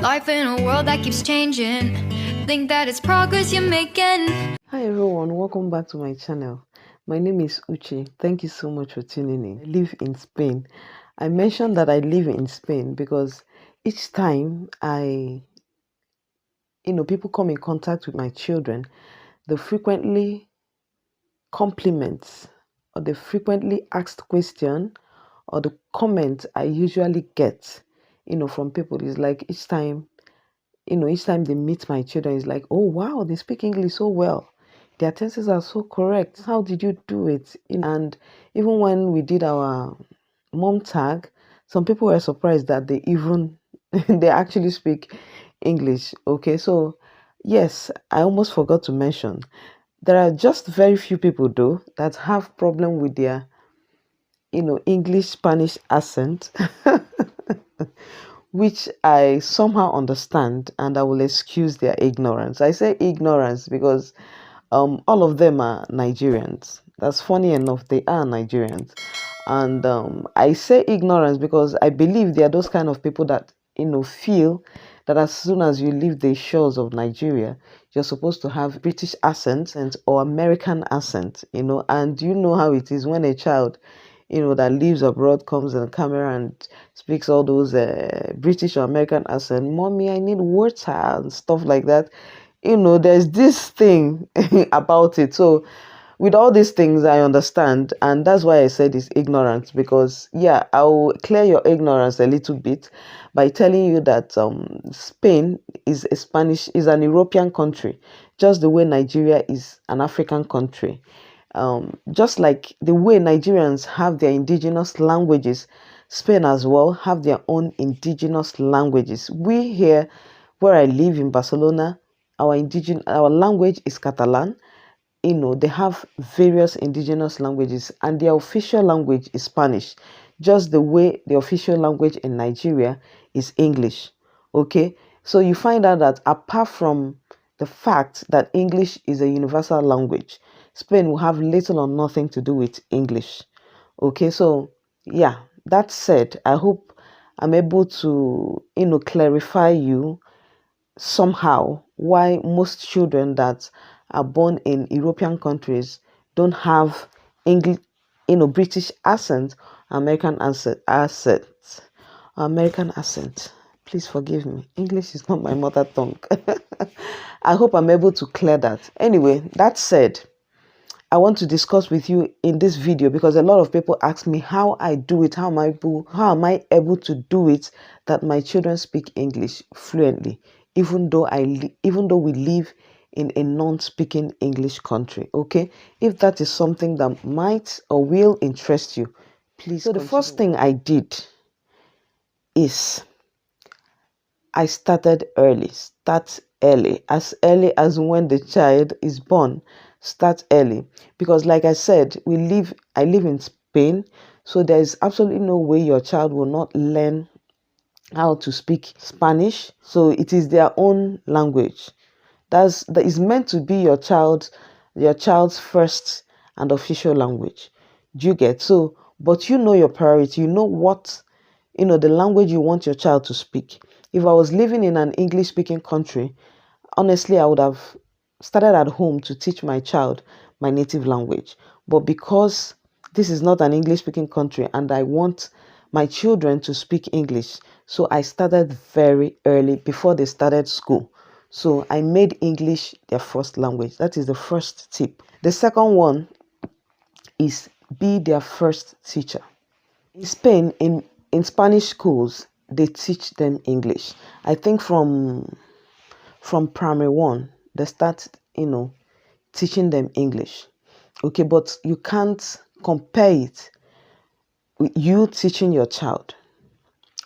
Life in a world that keeps changing. Think that it's progress you're making. Hi everyone, welcome back to my channel. My name is Uche. Thank you so much for tuning in. I live in Spain. I mentioned that I live in Spain because each time people come in contact with my children, the frequently compliments or the frequently asked question or the comment I usually get, from people is like each time they meet my children, it's like, oh wow, they speak English so well. Their tenses are so correct. How did you do it? And even when we did our mom tag, some people were surprised that they even they actually speak English. Okay, so yes, I almost forgot to mention there are just very few people though that have problem with their English Spanish accent. Which I somehow understand, and I will excuse their ignorance. I say ignorance because all of them are Nigerians. That's funny enough, they are Nigerians. And I say ignorance because I believe they are those kind of people that, feel that as soon as you leave the shores of Nigeria, you're supposed to have British accent or American accent, and you know how it is when a child that lives abroad comes on camera and speaks all those British or American accent. Mommy, I need water and stuff like that. There's this thing about it. So, with all these things, I understand, and that's why I said it's ignorance. Because yeah, I'll clear your ignorance a little bit by telling you that Spain is an European country, just the way Nigeria is an African country. Just like the way Nigerians have their indigenous languages, Spain as well have their own indigenous languages. We here, where I live in Barcelona, our language is Catalan. They have various indigenous languages, and their official language is Spanish, just the way the official language in Nigeria is English. Okay, so you find out that apart from the fact that English is a universal language, Spain will have little or nothing to do with English. Okay, so yeah, that said, I hope I'm able to, clarify you somehow why most children that are born in European countries don't have English, British accent, American accent. Please forgive me. English is not my mother tongue. I hope I'm able to clear that. Anyway, that said, I want to discuss with you in this video because a lot of people ask me how I do it, how am I able to do it that my children speak English fluently, even though we live in a non-speaking English country. Okay, if that is something that might or will interest you, please. So the first thing I did is I started early. Start early as when the child is born. Start early because, like I said, I live in Spain, so there is absolutely no way your child will not learn how to speak Spanish. So it is their own language. That is meant to be your child's first and official language. Do you get? So, but you know your priority. You know what, the language you want your child to speak. If I was living in an English speaking country, honestly, I would have started at home to teach my child my native language. But because this is not an English speaking country and I want my children to speak English, so I started very early before they started school. So I made English their first language. That is the first tip. The second one is be their first teacher. In Spain, in Spanish schools, they teach them English. I think from primary one, they start, teaching them English. Okay, but you can't compare it with you teaching your child.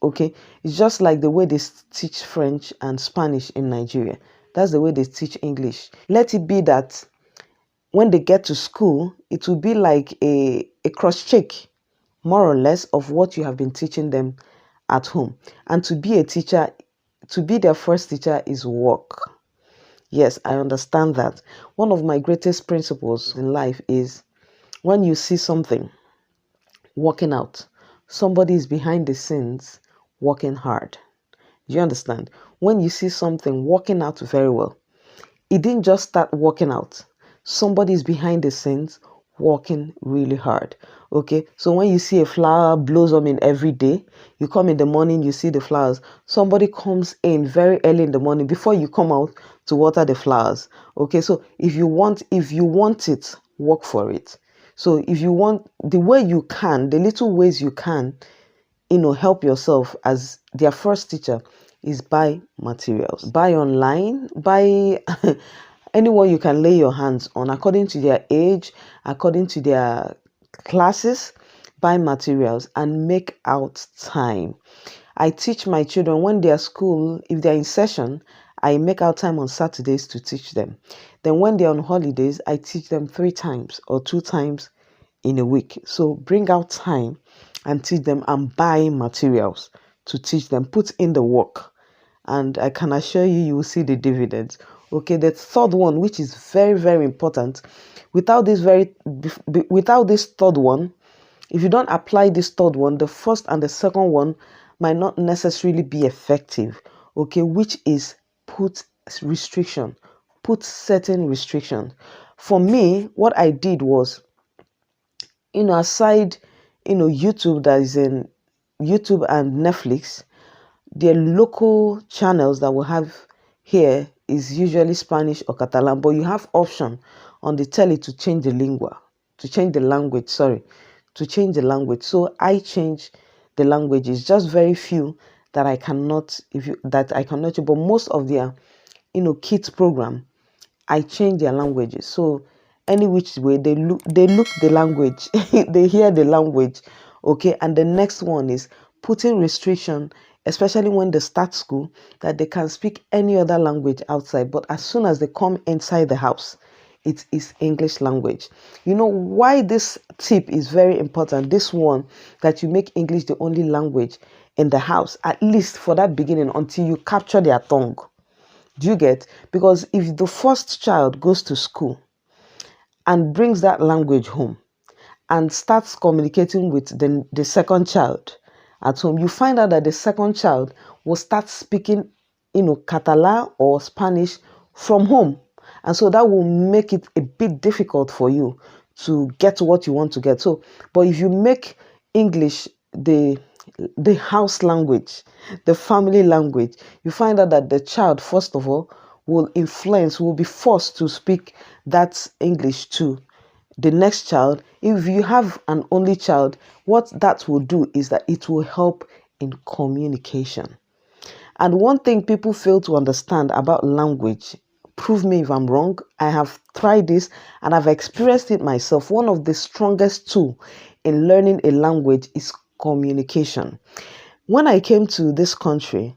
Okay, it's just like the way they teach French and Spanish in Nigeria. That's the way they teach English. Let it be that when they get to school, it will be like a cross check, more or less, of what you have been teaching them at home. And to be a teacher, to be their first teacher is work. Yes, I understand that. One of my greatest principles in life is when you see something working out, somebody is behind the scenes working hard. Do you understand? When you see something working out very well, it didn't just start working out. Somebody's behind the scenes working really hard. Okay, so when you see a flower blossoming every day, you come in the morning, you see the flowers. Somebody comes in very early in the morning before you come out to water the flowers. Okay, so if you want it, work for it. So if you want, the way you can, the little ways you can, help yourself as their first teacher is buy materials. Buy online, buy anyone you can lay your hands on according to their age, according to their classes. Buy materials and make out time. I teach my children when they're school, if they're in session, I make out time on Saturdays to teach them. Then when they're on holidays, I teach them 3 times or 2 times in a week. So bring out time and teach them and buy materials to teach them. Put in the work, and I can assure you, you will see the dividends. Okay, the third one, which is very, very important, without this third one, if you don't apply this third one, the first and the second one might not necessarily be effective. Okay, which is put restriction, put certain restrictions. For me, what I did was, aside, YouTube, that is in YouTube and Netflix, the local channels that we have here is usually Spanish or Catalan, but you have option on the telly to change the language, to change the language. So I change the languages, just very few that I cannot, but most of their, kids program, I change their languages. So any which way they look the language, they hear the language. Okay, and the next one is putting restriction, especially when they start school, that they can speak any other language outside, but as soon as they come inside the house, it is English language. You know why this tip is very important? This one, that you make English the only language in the house, at least for that beginning, until you capture their tongue. Do you get? Because if the first child goes to school and brings that language home and starts communicating with the second child at home, you find out that the second child will start speaking, Catalan or Spanish from home. And so that will make it a bit difficult for you to get what you want to get. So, but if you make English the house language, the family language, you find out that the child, first of all, will be forced to speak that English to the next child. If you have an only child, what that will do is that it will help in communication. And one thing people fail to understand about language, prove me if I'm wrong, I have tried this and I've experienced it myself. One of the strongest tools in learning a language is communication. When I came to this country,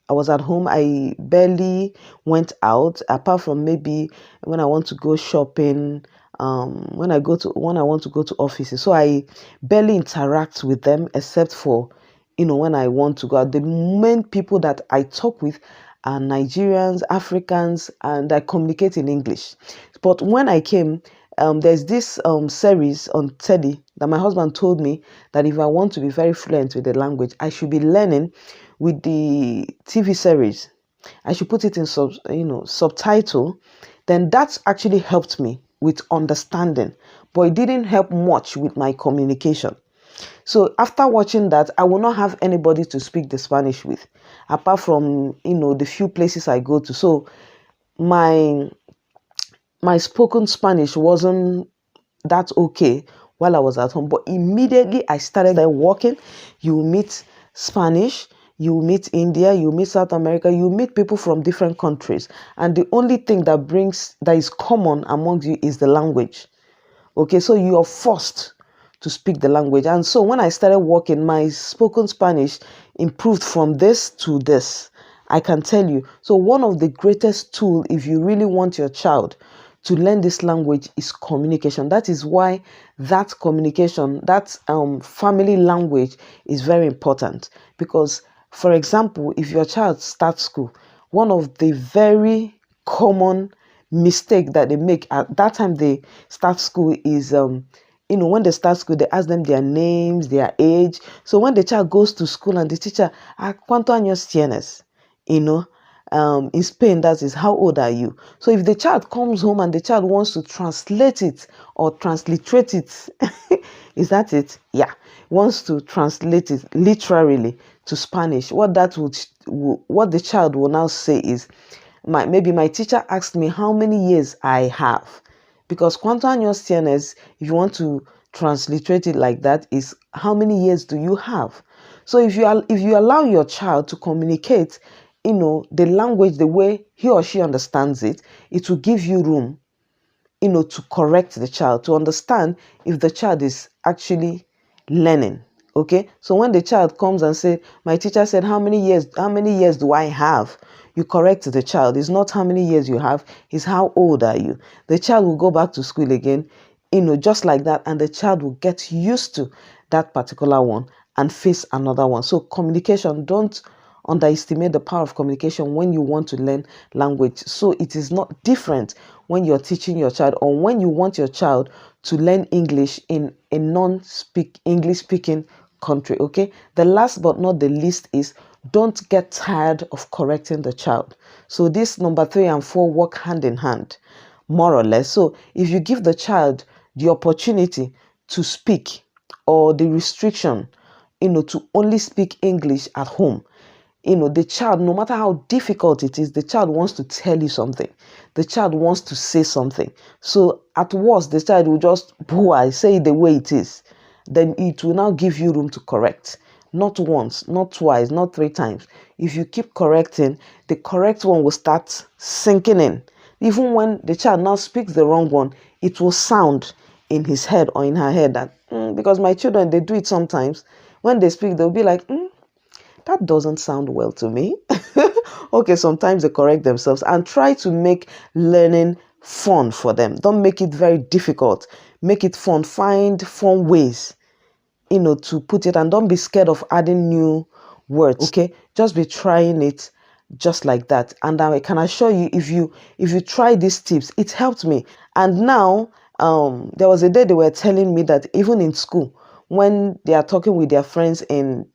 I was at home. I barely went out, apart from maybe when I want to go shopping, when I want to go to offices. So I barely interact with them, except for, when I want to go out. The main people that I talk with are Nigerians, Africans, and I communicate in English. But when I came, there's this series on Teddy that my husband told me that if I want to be very fluent with the language, I should be learning with the TV series. I should put it in subtitle. Then that's actually helped me with understanding, but it didn't help much with my communication. So after watching that, I will not have anybody to speak the Spanish with, apart from the few places I go to. So my spoken Spanish wasn't that okay while I was at home, but immediately I started working. You meet Spanish, you meet India, you meet South America, you meet people from different countries, and the only thing that is common among you is the language. Okay, so you are forced to speak the language. And so when I started working, my spoken Spanish improved from this to this, I can tell you. So one of the greatest tools, if you really want your child to learn this language, is communication. That is why that communication, that family language, is very important. Because, for example, if your child starts school, one of the very common mistake that they make at that time they start school is when they start school, they ask them their names, their age. So when the child goes to school and the teacher, ¿cuántos años tienes? in Spain, that is, how old are you? So if the child comes home and the child wants to translate it or transliterate it, is that it? Yeah, wants to translate it literally to Spanish. What the child will now say is, maybe my teacher asked me how many years I have, because cuántos años tienes, if you want to transliterate it like that, is how many years do you have? So if you allow your child to communicate, the language the way he or she understands it, it will give you room, to correct the child, to understand if the child is actually learning. Okay, so when the child comes and say, my teacher said how many years do I have, you correct the child. It's not how many years you have, it's how old are you. The child will go back to school again, just like that, and the child will get used to that particular one and face another one. So communication, don't underestimate the power of communication when you want to learn language. So it is not different when you're teaching your child, or when you want your child to learn English in a non-speak English speaking country. Okay, the last but not the least is, don't get tired of correcting the child. So this number 3 and 4 work hand in hand, more or less. So if you give the child the opportunity to speak, or the restriction, to only speak English at home, the child, no matter how difficult it is, the child wants to tell you something. The child wants to say something. So at worst, the child will just say it the way it is. Then it will now give you room to correct. Not once, not twice, not 3 times. If you keep correcting, the correct one will start sinking in. Even when the child now speaks the wrong one, it will sound in his head or in her head that, because my children, they do it sometimes. When they speak, they'll be like, that doesn't sound well to me. Okay, sometimes they correct themselves, and try to make learning fun for them. Don't make it very difficult. Make it fun. Find fun ways, to put it, and don't be scared of adding new words. Okay, just be trying it just like that. And I can assure you, if you try these tips, it helped me. And now, there was a day they were telling me that even in school, when they are talking with their friends in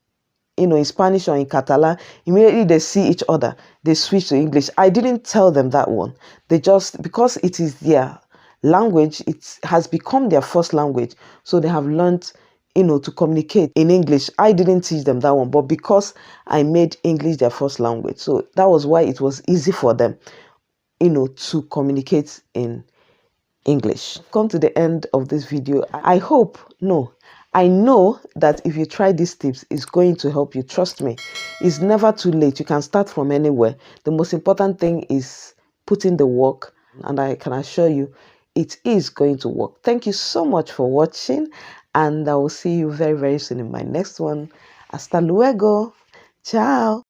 Spanish or in Catalan, immediately they see each other, they switch to English. I didn't tell them that one. They just, because it is their language, it has become their first language. So they have learned, to communicate in English. I didn't teach them that one, but because I made English their first language, so that was why it was easy for them, to communicate in English. Come to the end of this video. I know that if you try these tips, it's going to help you. Trust me, it's never too late. You can start from anywhere. The most important thing is putting the work, and I can assure you it is going to work. Thank you so much for watching, and I will see you very, very soon in my next one. Hasta luego. Ciao.